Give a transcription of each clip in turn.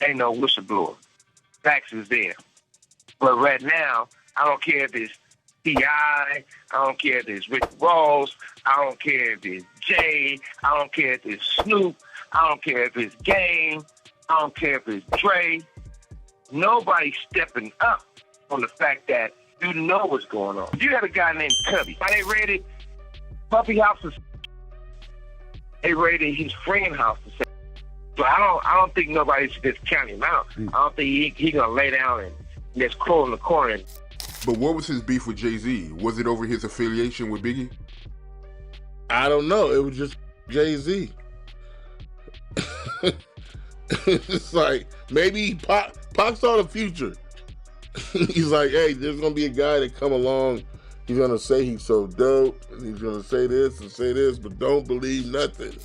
ain't no whistleblower. Facts is there. But right now, I don't care if it's T.I., I don't care if it's Rick Ross, I don't care if it's Jay, I don't care if it's Snoop, I don't care if it's Game, I don't care if it's Dre. Nobody's stepping up on the fact that you know what's going on. You got a guy named Cubby. They raided Puppy House. They raided his friend house. So I don't think nobody should just count him out. I don't think he gonna lay down and just crawl in the corner. But what was his beef with Jay Z? Was it over his affiliation with Biggie? I don't know. It was just Jay Z. It's like maybe Pac saw the future. He's like, hey, there's gonna be a guy that come along. He's gonna say he's so dope, and he's gonna say this, but don't believe nothing.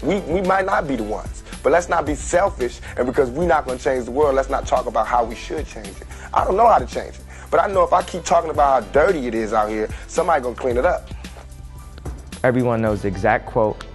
We might not be the ones, but let's not be selfish, and because we're not gonna change the world, let's not talk about how we should change it. I don't know how to change it, but I know if I keep talking about how dirty it is out here, somebody gonna clean it up. Everyone knows the exact quote,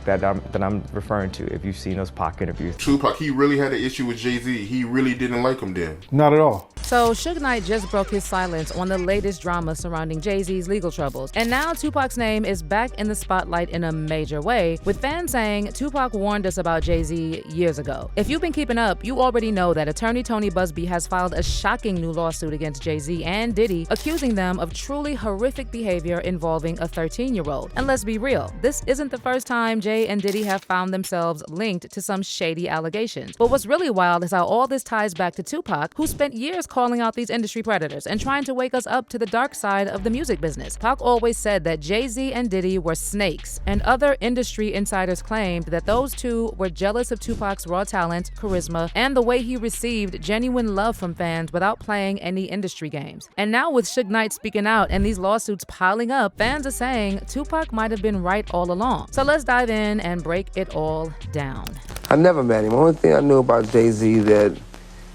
that I'm referring to if you've seen those Pac interviews. Tupac, he really had an issue with Jay Z. He really didn't like him then. Not at all. So Suge Knight just broke his silence on the latest drama surrounding Jay Z's legal troubles. And now Tupac's name is back in the spotlight in a major way, with fans saying Tupac warned us about Jay Z years ago. If you've been keeping up, you already know that attorney Tony Buzbee has filed a shocking new lawsuit against Jay Z and Diddy, accusing them of truly horrific behavior involving a 13-year-old. And let's be real, this isn't the first time Jay and Diddy have found themselves linked to some shady allegations. But what's really wild is how all this ties back to Tupac, who spent years calling out these industry predators and trying to wake us up to the dark side of the music business. Pac always said that Jay Z and Diddy were snakes, and other industry insiders claimed that those two were jealous of Tupac's raw talent, charisma, and the way he received genuine love from fans without playing any industry games. And now with Suge Knight speaking out and these lawsuits piling up, fans are saying Tupac might have been right all along. So let's dive in and break it all down. I never met him. The only thing I knew about Jay Z that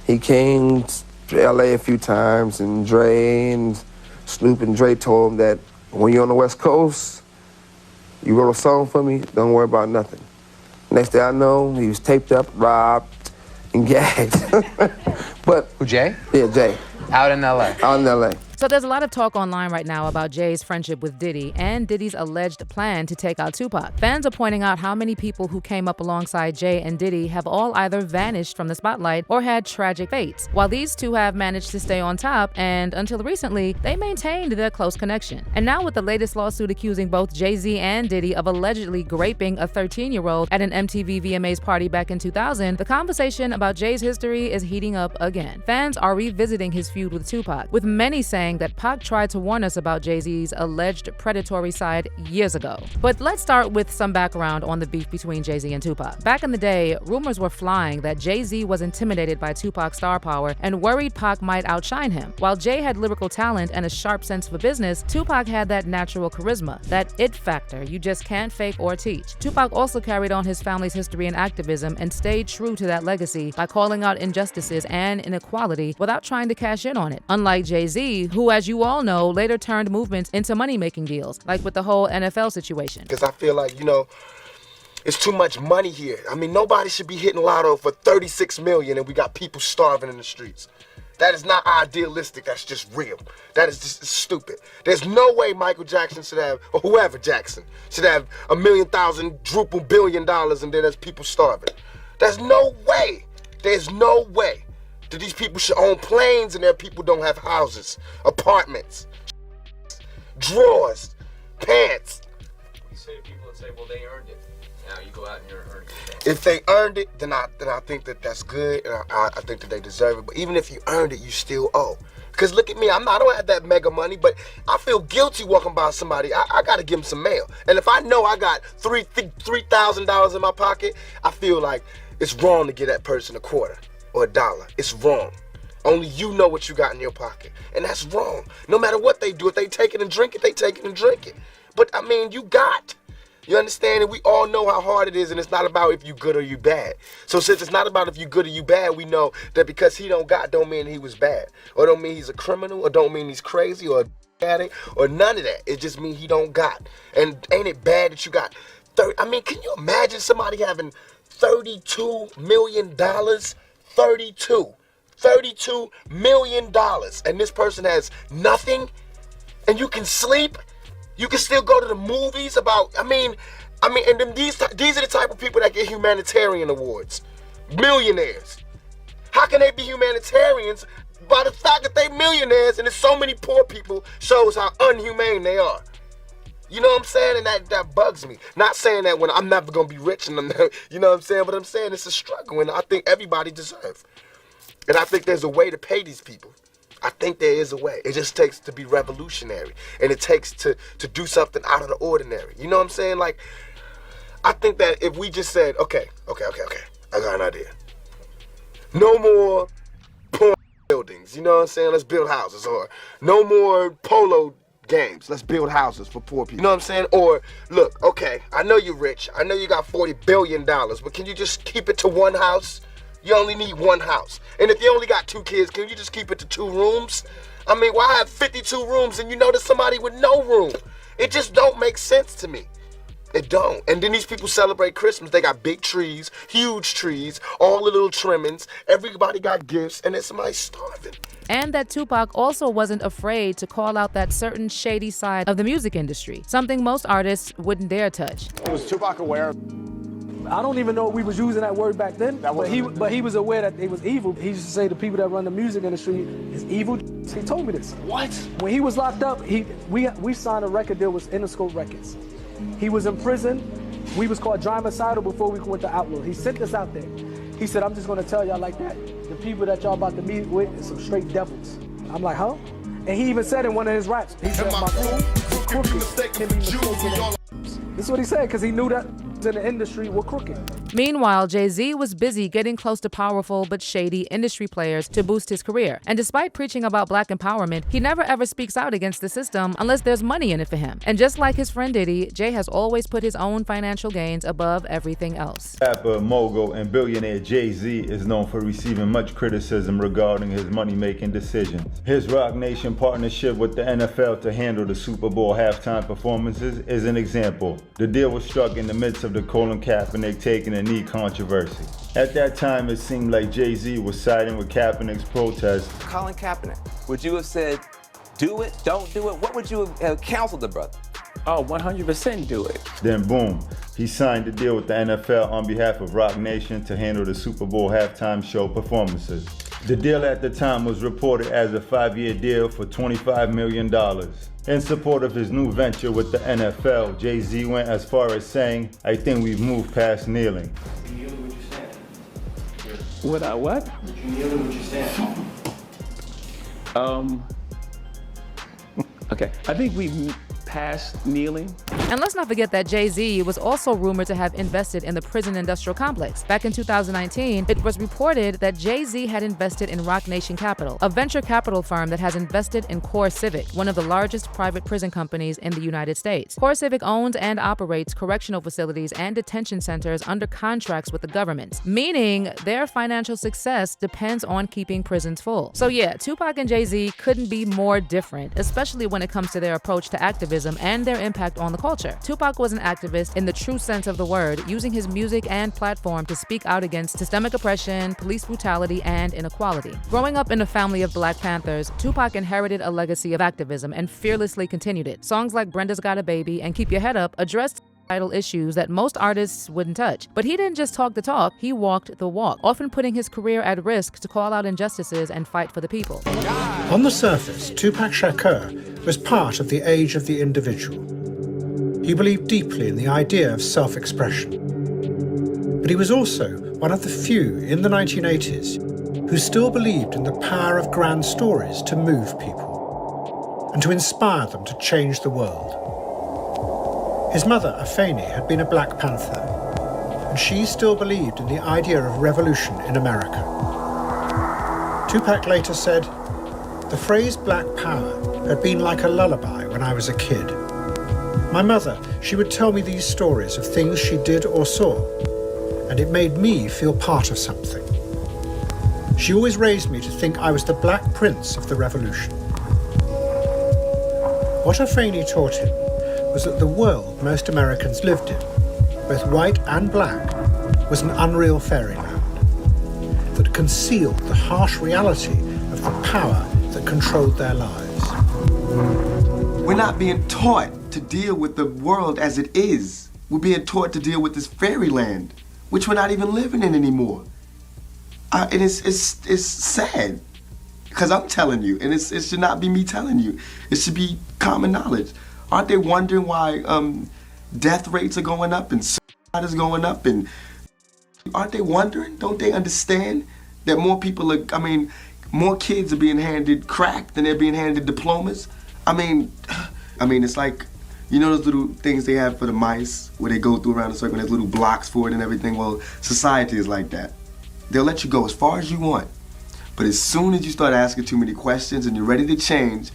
he came to LA a few times, and Dre and Snoop and Dre told him that when you're on the West Coast, you wrote a song for me, don't worry about nothing. Next thing I know, he was taped up, robbed, and gagged. But who, Jay? Yeah, Jay. Out in LA. Out in LA. So there's a lot of talk online right now about Jay's friendship with Diddy and Diddy's alleged plan to take out Tupac. Fans are pointing out how many people who came up alongside Jay and Diddy have all either vanished from the spotlight or had tragic fates, while these two have managed to stay on top, and until recently, they maintained their close connection. And now with the latest lawsuit accusing both Jay Z and Diddy of allegedly graping a 13-year-old at an MTV VMAs party back in 2000, the conversation about Jay's history is heating up again. Fans are revisiting his feud with Tupac, with many saying that Pac tried to warn us about Jay-Z's alleged predatory side years ago. But let's start with some background on the beef between Jay-Z and Tupac. Back in the day, rumors were flying that Jay-Z was intimidated by Tupac's star power and worried Pac might outshine him. While Jay had lyrical talent and a sharp sense for business, Tupac had that natural charisma, that it factor you just can't fake or teach. Tupac also carried on his family's history and activism and stayed true to that legacy by calling out injustices and inequality without trying to cash in on it. Unlike Jay-Z, who, as you all know, later turned movements into money-making deals, like with the whole NFL situation. Because I feel like, it's too much money here. I mean, nobody should be hitting lotto for $36 million and we got people starving in the streets. That is not idealistic, that's just real. That is just stupid. There's no way Michael Jackson should have, or whoever Jackson, should have $1,000,000 billion and then there's people starving. There's no way. There's no way that these people should own planes and their people don't have houses, apartments, drawers, pants. You say to people that say, well, they earned it. Now you go out and you're earning it. If they earned it, then I think that that's good, and I think that they deserve it. But even if you earned it, you still owe. Because look at me, I don't have that mega money, but I feel guilty walking by somebody. I got to give them some mail. And if I know I got $3,000 in my pocket, I feel like it's wrong to give that person a quarter or a dollar. It's wrong. Only you know what you got in your pocket. And that's wrong. No matter what they do, if they take it and drink it, they take it and drink it. But I mean, you got. You understand? And we all know how hard it is, and it's not about if you good or you bad. So since it's not about if you good or you bad, we know that because he don't got don't mean he was bad. Or don't mean he's a criminal, or don't mean he's crazy, or a addict, or none of that. It just means he don't got. And ain't it bad that you got 30? I mean, can you imagine somebody having $32 million $32 million, and this person has nothing, and you can sleep, you can still go to the movies about, and then these are the type of people that get humanitarian awards. Millionaires. How can they be humanitarians? By the fact that they millionaires and there's so many poor people shows how unhumane they are. You know what I'm saying? And that bugs me. Not saying that when I'm never gonna be rich and I'm never, you know what I'm saying? But I'm saying it's a struggle, and I think everybody deserves. And I think there's a way to pay these people. I think there is a way. It just takes to be revolutionary, and it takes to do something out of the ordinary. You know what I'm saying? Like, I think that if we just said, okay, I got an idea. No more porn buildings, you know what I'm saying? Let's build houses. Or no more polo games. Let's build houses for poor people. You know what I'm saying? Or, look, okay, I know you're rich. I know you got $40 billion, but can you just keep it to one house? You only need one house. And if you only got 2 kids, can you just keep it to 2 rooms? I mean, why have 52 rooms and you know there's somebody with no room? It just don't make sense to me. It don't. And then these people celebrate Christmas. They got big trees, huge trees, all the little trimmings. Everybody got gifts, and then somebody's starving. And that Tupac also wasn't afraid to call out that certain shady side of the music industry, something most artists wouldn't dare touch. Was Tupac aware? I don't even know if we was using that word back then, but he was aware that it was evil. He used to say the people that run the music industry is evil. He told me this. What? When he was locked up, we signed a record deal with Interscope Records. He was in prison. We was called Drymacidal before we went to Outlaw. He sent us out there. He said, I'm just gonna tell y'all like that. The people that y'all about to meet with is some straight devils. I'm like, huh? And he even said in one of his raps, he said, my crew is crooked, can be mistaken. This is what he said, because he knew that in the industry were crooked. Meanwhile, Jay Z was busy getting close to powerful but shady industry players to boost his career. And despite preaching about black empowerment, he never ever speaks out against the system unless there's money in it for him. And just like his friend Diddy, Jay has always put his own financial gains above everything else. Rapper, mogul, and billionaire Jay Z is known for receiving much criticism regarding his money-making decisions. His Roc Nation partnership with the NFL to handle the Super Bowl halftime performances is an example. The deal was struck in the midst of the Colin Kaepernick taking a knee controversy. At that time, it seemed like Jay Z was siding with Kaepernick's protest. Colin Kaepernick, would you have said, do it, don't do it? What would you have counseled the brother? Oh, 100% do it. Then boom, he signed the deal with the NFL on behalf of Roc Nation to handle the Super Bowl halftime show performances. The deal at the time was reported as a 5-year deal for $25 million. In support of his new venture with the NFL, Jay Z went as far as saying, I think we've moved past kneeling. Would you kneel in what you stand? Would I what? Would you kneel in what you stand? Okay, I think we've past kneeling. And let's not forget that Jay Z was also rumored to have invested in the prison industrial complex. Back in 2019, it was reported that Jay Z had invested in Roc Nation Capital, a venture capital firm that has invested in Core Civic, one of the largest private prison companies in the United States. Core Civic owns and operates correctional facilities and detention centers under contracts with the government, meaning their financial success depends on keeping prisons full. So yeah, Tupac and Jay Z couldn't be more different, especially when it comes to their approach to activism and their impact on the culture. Tupac was an activist in the true sense of the word, using his music and platform to speak out against systemic oppression, police brutality, and inequality. Growing up in a family of Black Panthers, Tupac inherited a legacy of activism and fearlessly continued it. Songs like Brenda's Got a Baby and Keep Your Head Up addressed vital issues that most artists wouldn't touch. But he didn't just talk the talk, he walked the walk, often putting his career at risk to call out injustices and fight for the people. On the surface, Tupac Shakur was part of the age of the individual. He believed deeply in the idea of self-expression. But he was also one of the few in the 1980s who still believed in the power of grand stories to move people and to inspire them to change the world. His mother, Afeni, had been a Black Panther, and she still believed in the idea of revolution in America. Tupac later said, "The phrase Black Power had been like a lullaby when I was a kid. My mother, she would tell me these stories of things she did or saw, and it made me feel part of something. She always raised me to think I was the Black Prince of the revolution." What Afeni taught him was that the world most Americans lived in, both white and black, was an unreal fairyland, that concealed the harsh reality of the power that controlled their lives. We're not being taught to deal with the world as it is. We're being taught to deal with this fairyland, which we're not even living in anymore. And it's sad, because I'm telling you, and it should not be me telling you. It should be common knowledge. Aren't they wondering why death rates are going up and suicide is going up? And aren't they wondering? Don't they understand that more people are, more kids are being handed crack than they're being handed diplomas? I mean, it's like, you know those little things they have for the mice where they go through around a circle and there's little blocks for it and everything? Well, society is like that. They'll let you go as far as you want. But as soon as you start asking too many questions and you're ready to change.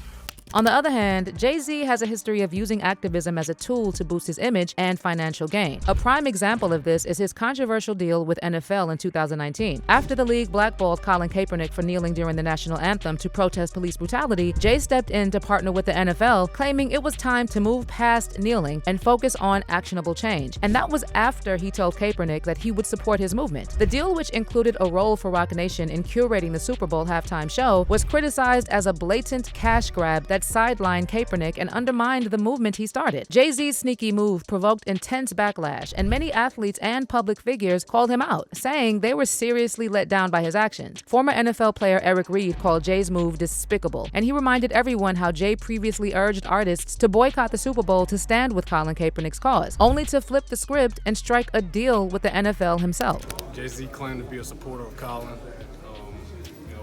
On the other hand, Jay Z has a history of using activism as a tool to boost his image and financial gain. A prime example of this is his controversial deal with NFL in 2019. After the league blackballed Colin Kaepernick for kneeling during the national anthem to protest police brutality, Jay stepped in to partner with the NFL, claiming it was time to move past kneeling and focus on actionable change. And that was after he told Kaepernick that he would support his movement. The deal, which included a role for Roc Nation in curating the Super Bowl halftime show, was criticized as a blatant cash grab that sidelined Kaepernick and undermined the movement he started. Jay-Z's sneaky move provoked intense backlash, and many athletes and public figures called him out, saying they were seriously let down by his actions. Former NFL player Eric Reid called Jay's move despicable, and he reminded everyone how Jay previously urged artists to boycott the Super Bowl to stand with Colin Kaepernick's cause, only to flip the script and strike a deal with the NFL himself. Jay-Z claimed to be a supporter of Colin,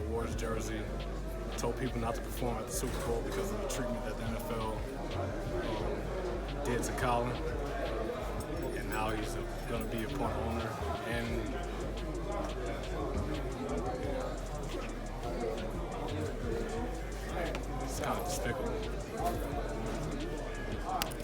wore his jersey, told people not to perform at the Super Bowl because of the treatment that the NFL did to Colin. And now he's going to be a part owner. And it's kind of despicable.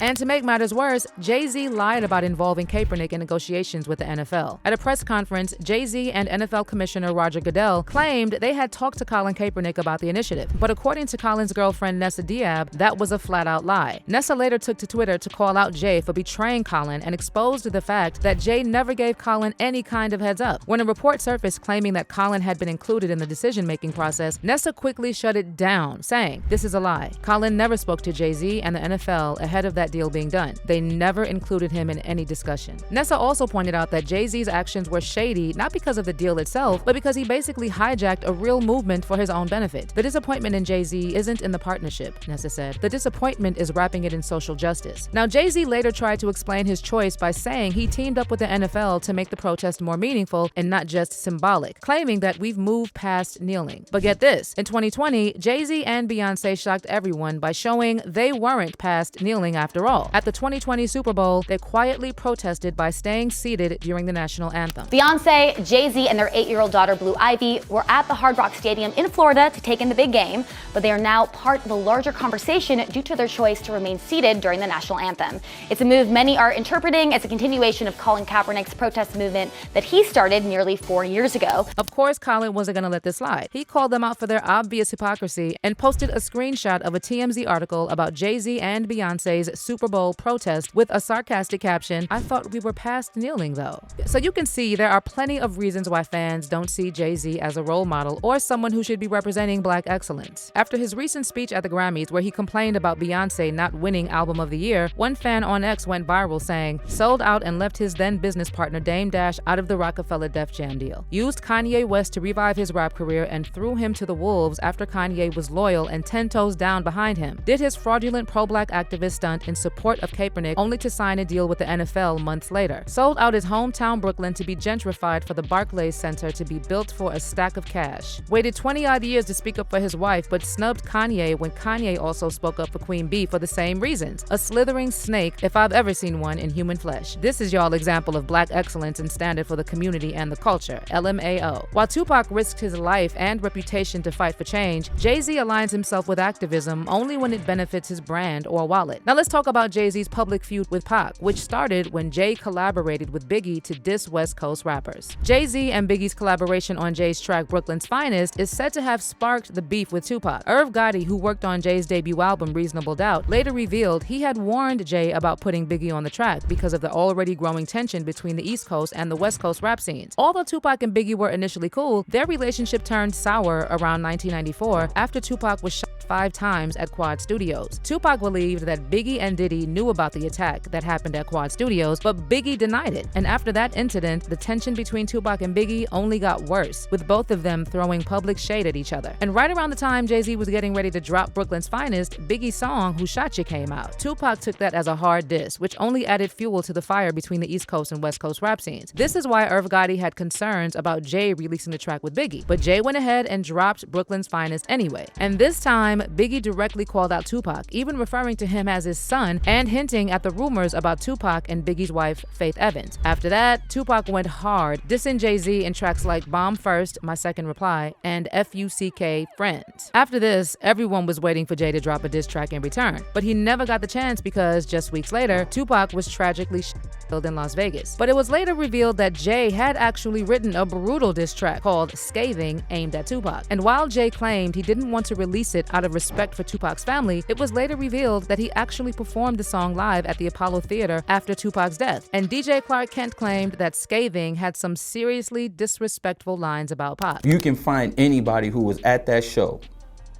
And to make matters worse, Jay Z lied about involving Kaepernick in negotiations with the NFL. At a press conference, Jay Z and NFL Commissioner Roger Goodell claimed they had talked to Colin Kaepernick about the initiative. But according to Colin's girlfriend Nessa Diab, that was a flat-out lie. Nessa later took to Twitter to call out Jay for betraying Colin and exposed the fact that Jay never gave Colin any kind of heads up. When a report surfaced claiming that Colin had been included in the decision-making process, Nessa quickly shut it down, saying, "This is a lie. Colin never spoke to Jay Z and the NFL ahead of that deal being done. They never included him in any discussion." Nessa also pointed out that Jay Z's actions were shady, not because of the deal itself, but because he basically hijacked a real movement for his own benefit. The disappointment in Jay Z isn't in the partnership, Nessa said. The disappointment is wrapping it in social justice. Now, Jay Z later tried to explain his choice by saying he teamed up with the NFL to make the protest more meaningful and not just symbolic, claiming that we've moved past kneeling. But get this, in 2020, Jay Z and Beyonce shocked everyone by showing they weren't past kneeling after all. At the 2020 Super Bowl, they quietly protested by staying seated during the national anthem. Beyonce, Jay Z, and their 8-year-old daughter Blue Ivy were at the Hard Rock Stadium in Florida to take in the big game, but they are now part of the larger conversation due to their choice to remain seated during the national anthem. It's a move many are interpreting as a continuation of Colin Kaepernick's protest movement that he started nearly 4 years ago. Of course, Colin wasn't going to let this slide. He called them out for their obvious hypocrisy and posted a screenshot of a TMZ article about Jay Z and Beyonce's Super Bowl protest with a sarcastic caption, "I thought we were past kneeling though." So you can see there are plenty of reasons why fans don't see Jay Z as a role model or someone who should be representing Black excellence. After his recent speech at the Grammys where he complained about Beyonce not winning Album of the Year, one fan on X went viral saying, "Sold out and left his then business partner Dame Dash out of the Rockefeller Def Jam deal. Used Kanye West to revive his rap career and threw him to the wolves after Kanye was loyal and 10 toes down behind him. Did his fraudulent pro-Black activist stunt in support of Kaepernick only to sign a deal with the NFL months later. Sold out his hometown Brooklyn to be gentrified for the Barclays Center to be built for a stack of cash. Waited 20-odd years to speak up for his wife, but snubbed Kanye when Kanye also spoke up for Queen Bee for the same reasons. A slithering snake, if I've ever seen one in human flesh. This is y'all example of Black excellence and standard for the community and the culture. LMAO. While Tupac risked his life and reputation to fight for change, Jay Z aligns himself with activism only when it benefits his brand or wallet. Now let's talk spoke about Jay-Z's public feud with Pac, which started when Jay collaborated with Biggie to diss West Coast rappers. Jay-Z and Biggie's collaboration on Jay's track Brooklyn's Finest is said to have sparked the beef with Tupac. Irv Gotti, who worked on Jay's debut album Reasonable Doubt, later revealed he had warned Jay about putting Biggie on the track because of the already growing tension between the East Coast and the West Coast rap scenes. Although Tupac and Biggie were initially cool, their relationship turned sour around 1994 after Tupac was shot 5 times at Quad Studios. Tupac believed that Biggie and Diddy knew about the attack that happened at Quad Studios, but Biggie denied it. And after that incident, the tension between Tupac and Biggie only got worse, with both of them throwing public shade at each other. And right around the time Jay-Z was getting ready to drop Brooklyn's Finest, Biggie's song Who Shot Ya came out. Tupac took that as a hard diss, which only added fuel to the fire between the East Coast and West Coast rap scenes. This is why Irv Gotti had concerns about Jay releasing the track with Biggie, but Jay went ahead and dropped Brooklyn's Finest anyway. And this time, Biggie directly called out Tupac, even referring to him as his son and hinting at the rumors about Tupac and Biggie's wife, Faith Evans. After that, Tupac went hard, dissing Jay-Z in tracks like Bomb First, My Second Reply, and F.U.C.K. Friends. After this, everyone was waiting for Jay to drop a diss track in return, but he never got the chance because just weeks later, Tupac was tragically killed in Las Vegas. But it was later revealed that Jay had actually written a brutal diss track called Scathing aimed at Tupac. And while Jay claimed he didn't want to release it out of respect for Tupac's family, it was later revealed that he actually performed the song live at the Apollo Theater after Tupac's death. And DJ Clark Kent claimed that Scathing had some seriously disrespectful lines about Pac. You can find anybody who was at that show,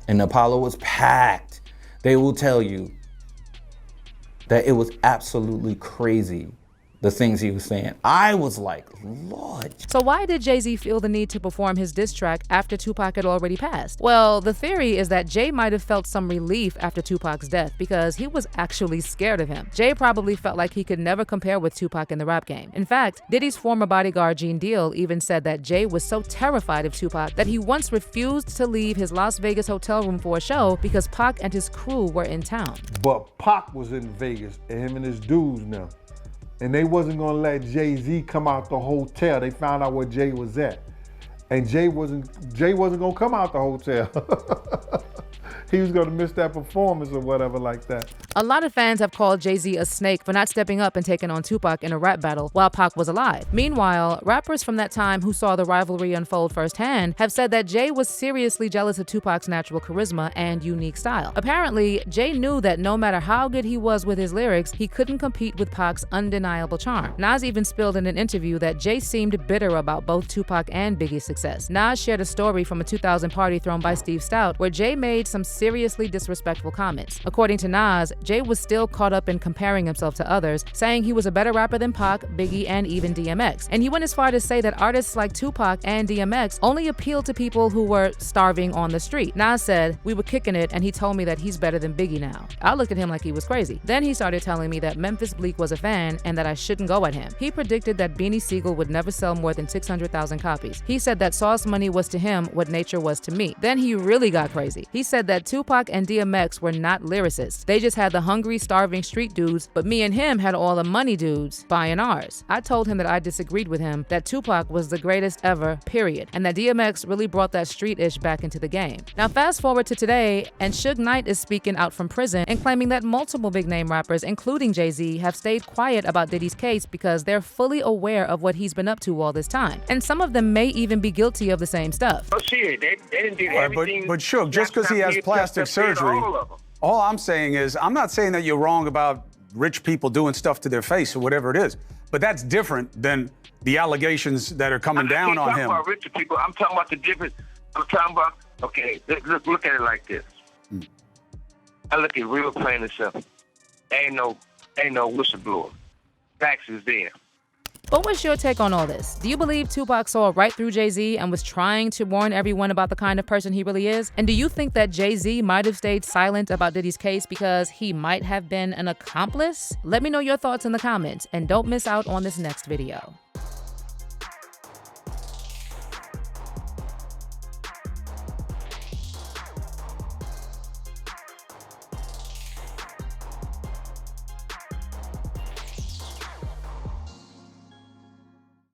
and Apollo was packed. They will tell you that it was absolutely crazy, the things he was saying. I was like, Lord. So why did Jay-Z feel the need to perform his diss track after Tupac had already passed? Well, the theory is that Jay might have felt some relief after Tupac's death because he was actually scared of him. Jay probably felt like he could never compare with Tupac in the rap game. In fact, Diddy's former bodyguard Gene Deal even said that Jay was so terrified of Tupac that he once refused to leave his Las Vegas hotel room for a show because Pac and his crew were in town. But Pac was in Vegas, and him and his dudes now. And they wasn't gonna let Jay-Z come out the hotel. They found out where Jay was at. And Jay wasn't gonna come out the hotel. He was gonna miss that performance or whatever like that. A lot of fans have called Jay-Z a snake for not stepping up and taking on Tupac in a rap battle while Pac was alive. Meanwhile, rappers from that time who saw the rivalry unfold firsthand have said that Jay was seriously jealous of Tupac's natural charisma and unique style. Apparently, Jay knew that no matter how good he was with his lyrics, he couldn't compete with Pac's undeniable charm. Nas even spilled in an interview that Jay seemed bitter about both Tupac and Biggie's success. Nas shared a story from a 2000 party thrown by Steve Stout where Jay made some seriously disrespectful comments. According to Nas, Jay was still caught up in comparing himself to others, saying he was a better rapper than Pac, Biggie, and even DMX. And he went as far to say that artists like Tupac and DMX only appealed to people who were starving on the street. Nas said, "We were kicking it and he told me that he's better than Biggie now." I looked at him like he was crazy. Then he started telling me that Memphis Bleek was a fan and that I shouldn't go at him. He predicted that Beanie Siegel would never sell more than 600,000 copies. He said that Sauce Money was to him what nature was to me. Then he really got crazy. He said that Tupac and DMX were not lyricists. They just had the hungry, starving street dudes, but me and him had all the money dudes buying ours. I told him that I disagreed with him, that Tupac was the greatest ever, period, and that DMX really brought that street-ish back into the game. Now fast forward to today, and Suge Knight is speaking out from prison and claiming that multiple big-name rappers, including Jay Z, have stayed quiet about Diddy's case because they're fully aware of what he's been up to all this time. And some of them may even be guilty of the same stuff. Oh shit, they didn't do everything. But Suge, just because he has plastic surgery, all I'm saying is, I'm not saying that you're wrong about rich people doing stuff to their face or whatever it is, but that's different than the allegations that are coming down on him. I'm talking about rich people. I'm talking about the difference. I'm talking about, okay, look at it like this. I look at real plain and simple. Ain't no whistleblower. Facts is there. But what's your take on all this? Do you believe Tupac saw right through Jay-Z and was trying to warn everyone about the kind of person he really is? And do you think that Jay-Z might have stayed silent about Diddy's case because he might have been an accomplice? Let me know your thoughts in the comments and don't miss out on this next video.